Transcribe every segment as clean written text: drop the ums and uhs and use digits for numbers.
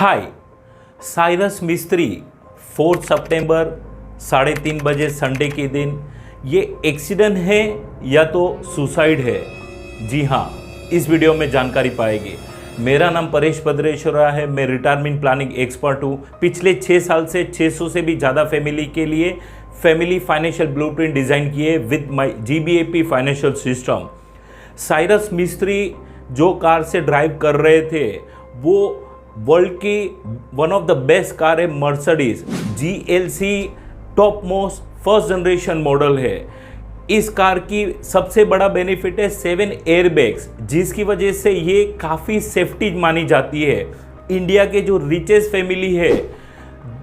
हाय, Cyrus मिस्त्री 4 सितंबर 3:30 बजे Sunday के दिन ये एक्सीडेंट है या तो सुसाइड है? जी हाँ, इस वीडियो में जानकारी पाएगी। मेरा नाम परेश भद्रेश्वरा है। मैं रिटायरमेंट प्लानिंग एक्सपर्ट हूँ। पिछले 6 साल से 600 से भी ज़्यादा फैमिली के लिए फैमिली फाइनेंशियल ब्लूप्रिंट डिज़ाइन किए with my GBAP financial system. Cyrus मिस्त्री जो कार से ड्राइव कर रहे थे वो वर्ल्ड की one of the best car है, Mercedes GLC top most first generation model है। इस कार की सबसे बड़ा बेनिफिट है 7 एयरबैग्स, जिसकी वजह से ये काफ़ी सेफ्टी मानी जाती है। इंडिया के जो रिचेस्ट फैमिली है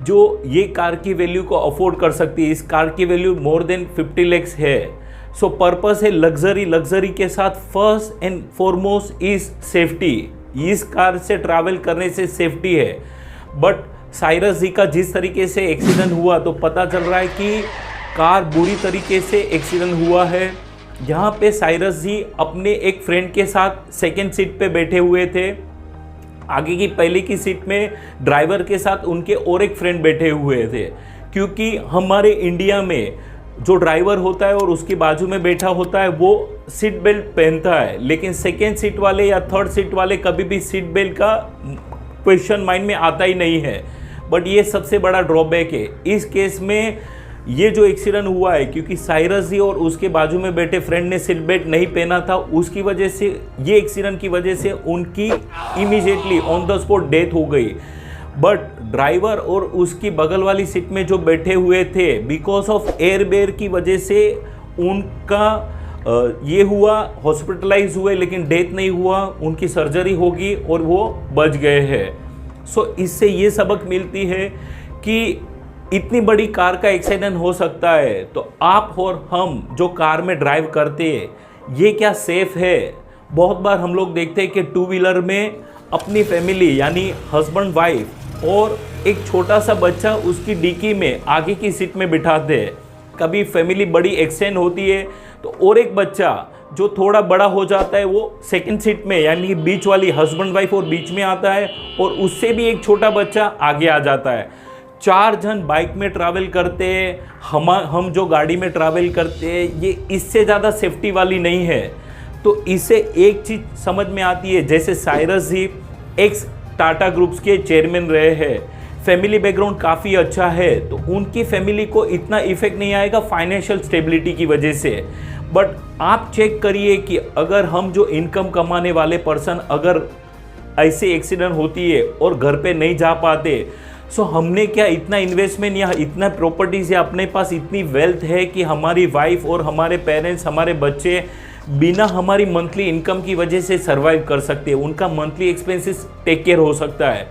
जो ये कार की वैल्यू को अफोर्ड कर सकती है, इस कार की वैल्यू मोर देन 50 lakhs है। सो पर्पस है लग्जरी के साथ first and foremost is safety. इस कार से ट्रैवल करने से सेफ्टी है। बट साइरस जी का जिस तरीके से एक्सीडेंट हुआ तो पता चल रहा है कि कार बुरी तरीके से एक्सीडेंट हुआ है। यहाँ पे साइरस जी अपने एक फ्रेंड के साथ सेकंड सीट पे बैठे हुए थे। आगे की पहले की सीट में ड्राइवर के साथ उनके और एक फ्रेंड बैठे हुए थे। क्योंकि हमारे इंडिया में जो ड्राइवर होता है और उसके बाजू में बैठा होता है वो सीट बेल्ट पहनता है, लेकिन सेकेंड सीट वाले या थर्ड सीट वाले कभी भी सीट बेल्ट का क्वेश्चन माइंड में आता ही नहीं है। बट ये सबसे बड़ा ड्रॉबैक है इस केस में। ये जो एक्सीडेंट हुआ है क्योंकि साइरस जी और उसके बाजू में बैठे फ्रेंड ने सीट बेल्ट नहीं पहना था, उसकी वजह से ये एक्सीडेंट की वजह से उनकी immediately on the spot death हो गई। बट ड्राइवर और उसकी बगल वाली सीट में जो बैठे हुए थे, बिकॉज ऑफ एयरबैग की वजह से उनका ये हुआ, हॉस्पिटलाइज हुए, लेकिन डेथ नहीं हुआ। उनकी सर्जरी होगी और वो बच गए हैं। सो इससे ये सबक मिलती है कि इतनी बड़ी कार का एक्सीडेंट हो सकता है तो आप और हम जो कार में ड्राइव करते हैं ये क्या सेफ है? बहुत बार हम लोग देखते हैं कि 2 व्हीलर में अपनी फैमिली यानी हस्बैंड वाइफ और एक छोटा सा बच्चा उसकी डिक्की में आगे की सीट में बिठाते हैं। कभी फैमिली बड़ी एक्सटेंड होती है तो और एक बच्चा जो थोड़ा बड़ा हो जाता है वो सेकंड सीट में यानी बीच वाली हस्बैंड वाइफ और बीच में आता है और उससे भी एक छोटा बच्चा आगे आ जाता है। 4 जन बाइक में ट्रैवल करते हैं, हम जो गाड़ी में ट्रैवल करते हैं ये इससे ज़्यादा सेफ्टी वाली नहीं है। तो इससे एक चीज़ समझ में आती है, जैसे साइरस जी एक्स टाटा ग्रुप्स के चेयरमैन रहे हैं, फैमिली बैकग्राउंड काफ़ी अच्छा है, तो उनकी फैमिली को इतना इफेक्ट नहीं आएगा फाइनेंशियल स्टेबिलिटी की वजह से। बट आप चेक करिए कि अगर हम जो इनकम कमाने वाले पर्सन अगर ऐसे एक्सीडेंट होती है और घर पे नहीं जा पाते, सो हमने क्या इतना इन्वेस्टमेंट या इतना प्रॉपर्टीज़ या अपने पास इतनी वेल्थ है कि हमारी वाइफ और हमारे पेरेंट्स, हमारे बच्चे बिना हमारी मंथली इनकम की वजह से सर्वाइव कर सकते हैं, उनका मंथली एक्सपेंसेस टेक केयर हो सकता है।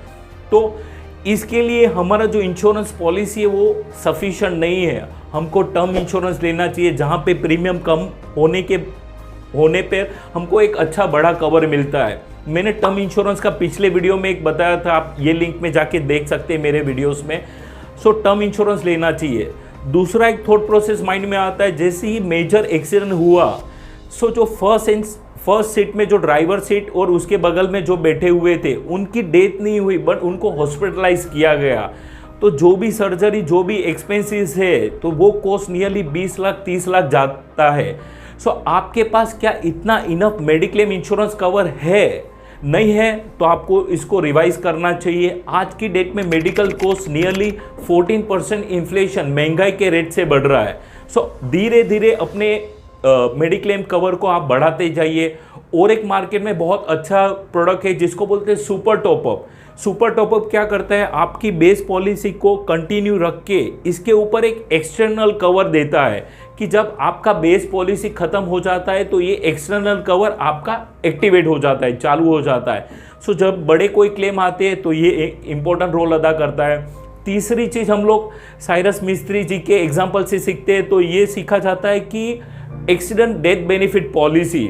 तो इसके लिए हमारा जो इंश्योरेंस पॉलिसी है वो सफिशिएंट नहीं है। हमको टर्म इंश्योरेंस लेना चाहिए जहाँ पे प्रीमियम कम होने पर हमको एक अच्छा बड़ा कवर मिलता है। मैंने टर्म इंश्योरेंस का पिछले वीडियो में एक बताया था, आप ये लिंक में जाके देख सकते हैं मेरे वीडियोस में। सो टर्म इंश्योरेंस लेना चाहिए। दूसरा एक थॉट प्रोसेस माइंड में आता है, जैसे ही मेजर एक्सीडेंट हुआ सो जो फर्स्ट सीट में जो ड्राइवर सीट और उसके बगल में जो बैठे हुए थे उनकी डेथ नहीं हुई बट उनको हॉस्पिटलाइज किया गया। तो जो भी सर्जरी, जो भी एक्सपेंसेस है तो वो कॉस्ट नियरली 20 लाख 30 लाख जाता है। सो आपके पास क्या इतना इनफ मेडिक्लेम इंश्योरेंस कवर है? नहीं है तो आपको इसको रिवाइज करना चाहिए। आज की डेट में मेडिकल कॉस्ट नियरली 14% इन्फ्लेशन, महंगाई के रेट से बढ़ रहा है। सो धीरे धीरे अपने मेडिक्लेम कवर को आप बढ़ाते जाइए। और एक मार्केट में बहुत अच्छा प्रोडक्ट है जिसको बोलते हैं सुपर टॉपअप। सुपर टॉपअप क्या करता है, आपकी बेस पॉलिसी को कंटिन्यू रख के इसके ऊपर एक एक्सटर्नल कवर देता है कि जब आपका बेस पॉलिसी खत्म हो जाता है तो ये एक्सटर्नल कवर आपका एक्टिवेट हो जाता है, चालू हो जाता है। सो जब बड़े कोई क्लेम आते हैं तो ये एक इम्पोर्टेंट रोल अदा करता है। तीसरी चीज़ हम लोग साइरस मिस्त्री जी के एग्जाम्पल से सीखते हैं, तो ये सीखा जाता है कि एक्सीडेंट डेथ बेनिफिट पॉलिसी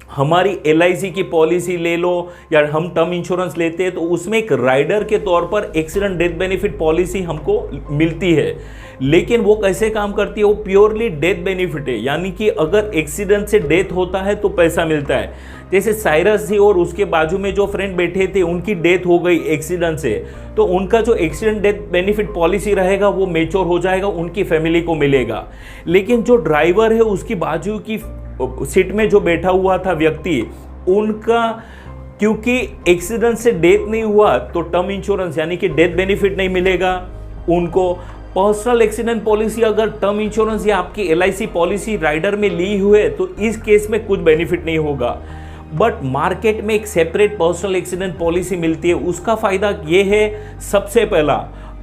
हमारी LIC की पॉलिसी ले लो या हम टर्म इंश्योरेंस लेते हैं तो उसमें एक राइडर के तौर पर एक्सीडेंट डेथ बेनिफिट पॉलिसी हमको मिलती है। लेकिन वो कैसे काम करती है, वो प्योरली डेथ बेनिफिट है, यानी कि अगर एक्सीडेंट से डेथ होता है तो पैसा मिलता है। जैसे साइरस जी और उसके बाजू में जो फ्रेंड बैठे थे उनकी डेथ हो गई एक्सीडेंट से, तो उनका जो एक्सीडेंट डेथ बेनिफिट पॉलिसी रहेगा वो मेच्योर हो जाएगा, उनकी फैमिली को मिलेगा। लेकिन जो ड्राइवर है उसकी बाजू की सीट में जो बैठा हुआ था व्यक्ति, उनका क्योंकि एक्सीडेंट से डेथ नहीं हुआ तो टर्म इंश्योरेंस यानी कि डेथ बेनिफिट नहीं मिलेगा उनको। पर्सनल एक्सीडेंट पॉलिसी अगर टर्म इंश्योरेंस या आपकी LIC पॉलिसी राइडर में ली हुई है तो इस केस में कुछ बेनिफिट नहीं होगा। बट मार्केट में एक सेपरेट पर्सनल एक्सीडेंट पॉलिसी मिलती है, उसका फ़ायदा ये है, सबसे पहला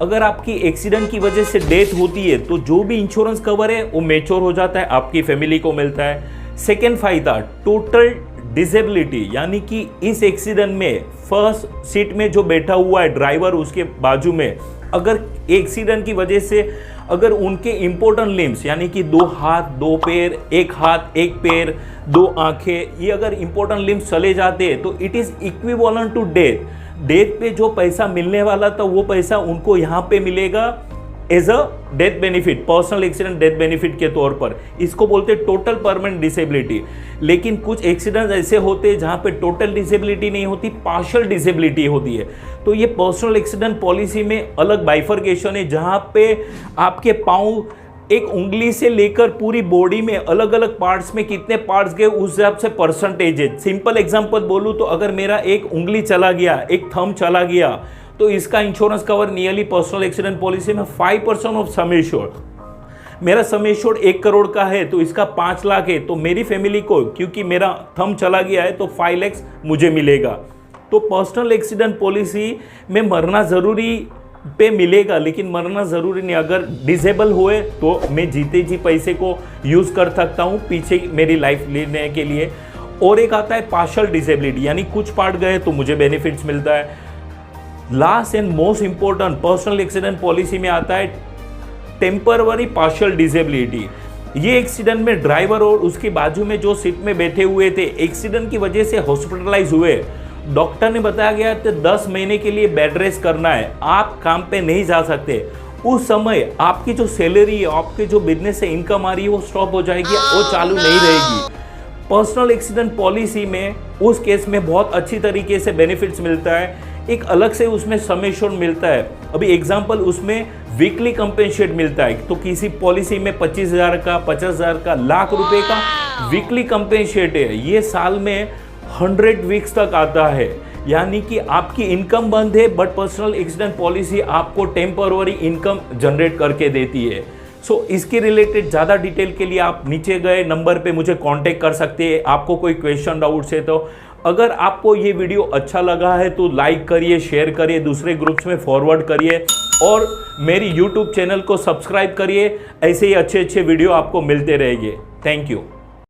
अगर आपकी एक्सीडेंट की वजह से डेथ होती है तो जो भी इंश्योरेंस कवर है वो मेच्योर हो जाता है, आपकी फैमिली को मिलता है। सेकेंड फायदा टोटल डिसेबिलिटी, यानी कि इस एक्सीडेंट में फर्स्ट सीट में जो बैठा हुआ है ड्राइवर उसके बाजू में अगर एक्सीडेंट की वजह से अगर उनके इंपॉर्टेंट लिम्स यानी कि 2 हाथ 2 पैर, 1 हाथ 1 पैर, 2 आंखें, ये अगर इंपॉर्टेंट लिम्स चले जाते हैं तो it is equivalent to death. Death पे जो पैसा मिलने वाला था वो पैसा उनको यहाँ पे मिलेगा as a death benefit, personal accident death benefit के तौर पर। इसको बोलते हैं टोटल परमानेंट डिसेबिलिटी। लेकिन कुछ एक्सीडेंट्स ऐसे होते हैं जहाँ पे टोटल डिसेबिलिटी नहीं होती, पार्शियल डिसेबिलिटी होती है। तो ये पर्सनल एक्सीडेंट पॉलिसी में अलग बाइफर्केशन है जहाँ पे आपके पाँव एक उंगली से लेकर पूरी बॉडी में अलग अलग पार्ट्स में कितने पार्ट्स गए उस हिसाब से परसेंटेज है। सिंपल एग्जांपल बोलूँ तो अगर मेरा एक उंगली चला गया, एक थंब चला गया, तो इसका insurance cover nearly personal accident policy में 5% ऑफ सम एश्योर्ड। मेरा सम एश्योर्ड 1 करोड़ का है तो इसका 5 लाख है, तो मेरी फैमिली को क्योंकि मेरा थंब चला गया है तो 5 लाख मुझे मिलेगा। तो पर्सनल एक्सीडेंट पॉलिसी में मरना ज़रूरी पे मिलेगा, लेकिन मरना ज़रूरी नहीं। अगर डिसेबल हुए तो मैं जीते जी पैसे को यूज़ कर सकता हूँ पीछे मेरी लाइफ लेने के लिए। और एक आता है पार्शियल डिसेबिलिटी, यानी कुछ पार्ट गए तो मुझे बेनिफिट्स मिलता है। Last and most important personal accident policy में आता है टेम्पररी पार्शियल डिसेबिलिटी। ये एक्सीडेंट में ड्राइवर और उसके बाजू में जो सीट में बैठे हुए थे एक्सीडेंट की वजह से हॉस्पिटलाइज हुए, डॉक्टर ने बताया गया कि 10 महीने के लिए बेड रेस्ट करना है, आप काम पे नहीं जा सकते। उस समय आपकी जो सैलरी है, आपके जो बिजनेस से इनकम आ रही है वो स्टॉप हो जाएगी, वो चालू नहीं रहेगी। पर्सनल एक्सीडेंट पॉलिसी में उस केस में बहुत अच्छी तरीके से बेनिफिट्स मिलता है, एक अलग से उसमें सम एश्योर्ड मिलता है। अभी एग्जांपल उसमें वीकली कंपेंसेट मिलता है, तो किसी पॉलिसी में 25,000 का, 50,000 का, लाख रुपए का वीकली कंपेंसेट है। ये साल में 100 वीक्स तक आता है, यानी कि आपकी इनकम बंद है बट पर्सनल एक्सीडेंट पॉलिसी आपको टेम्पररी इनकम जनरेट करके देती है। सो इसके रिलेटेड ज़्यादा डिटेल के लिए आप नीचे गए नंबर पे मुझे कांटेक्ट कर सकते हैं। आपको कोई क्वेश्चन डाउट्स है तो अगर आपको ये वीडियो अच्छा लगा है तो लाइक करिए, शेयर करिए, दूसरे ग्रुप्स में फॉरवर्ड करिए और मेरी यूट्यूब चैनल को सब्सक्राइब करिए। ऐसे ही अच्छे अच्छे वीडियो आपको मिलते रहेंगे। Thank you.